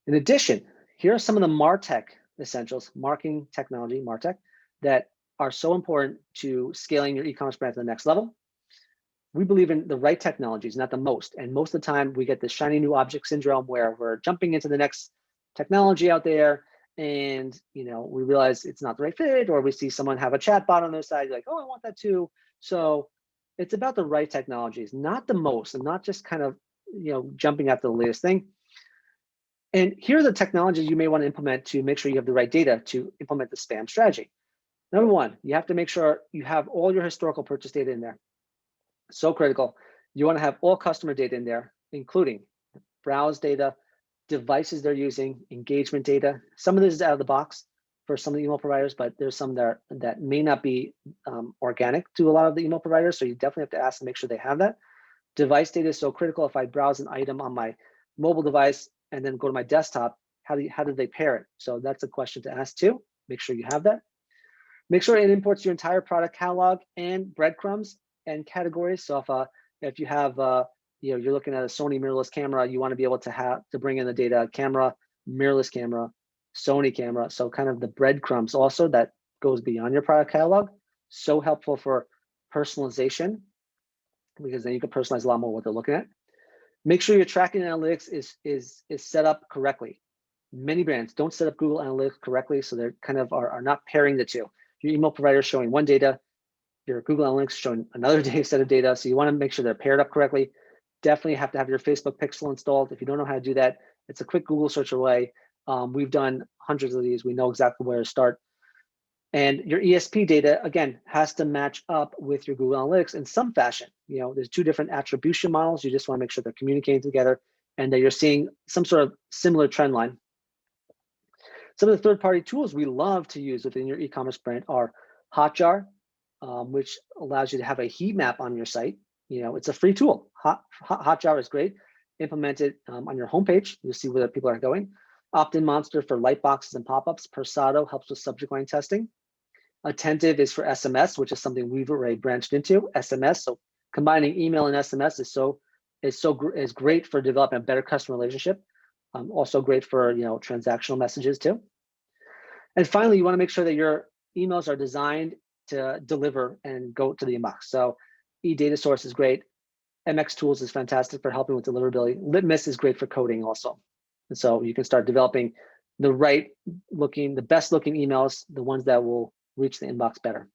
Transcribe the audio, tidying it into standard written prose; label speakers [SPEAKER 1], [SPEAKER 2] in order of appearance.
[SPEAKER 1] In addition, here are some of the MarTech essentials, marketing technology, MarTech, that are so important to scaling your e-commerce brand to the next level. We believe in the right technologies, not the most. And most of the time we get this shiny new object syndrome where we're jumping into the next technology out there and we realize it's not the right fit, or we see someone have a chat bot on their side, you're like, oh, I want that too. So it's about the right technologies, not the most, and not just kind of jumping at the latest thing. And here are the technologies you may want to implement to make sure you have the right data to implement the S.P.A.M strategy. Number one, you have to make sure you have all your historical purchase data in there. So critical. You want to have all customer data in there, including browse data, devices they're using, engagement data. Some of this is out of the box for some of the email providers, but there's some that may not be organic to a lot of the email providers. So you definitely have to ask and make sure they have that. Device data is so critical. If I browse an item on my mobile device and then go to my desktop, how do they pair it? So that's a question to ask too. Make sure you have that. Make sure it imports your entire product catalog and breadcrumbs and categories. So if you have you're looking at a Sony mirrorless camera, you want to be able to bring in the data camera, mirrorless camera, Sony camera. So kind of the breadcrumbs also that goes beyond your product catalog. So helpful for personalization, because then you can personalize a lot more what they're looking at. Make sure your tracking analytics is set up correctly. Many brands don't set up Google Analytics correctly, so they're kind of are not pairing the two. Your email provider is showing one data, your Google Analytics showing another set of data. So you want to make sure they're paired up correctly. Definitely have to have your Facebook pixel installed. If you don't know how to do that, it's a quick Google search away. We've done hundreds of these. We know exactly where to start. And your ESP data, again, has to match up with your Google Analytics in some fashion. There's two different attribution models. You just want to make sure they're communicating together and that you're seeing some sort of similar trend line. Some of the third-party tools we love to use within your e-commerce brand are Hotjar, which allows you to have a heat map on your site. It's a free tool. Hotjar is great. Implement it on your homepage. You'll see where people are going. Opt-in Monster for light boxes and pop-ups. Persado helps with subject line testing. Attentive is for SMS, which is something we've already branched into. SMS, so combining email and SMS is great for developing a better customer relationship. Also great for transactional messages too. And finally, you want to make sure that your emails are designed to deliver and go to the inbox. So eDataSource is great. MX Tools is fantastic for helping with deliverability. Litmus is great for coding also. And so you can start developing the best looking emails, the ones that will reach the inbox better.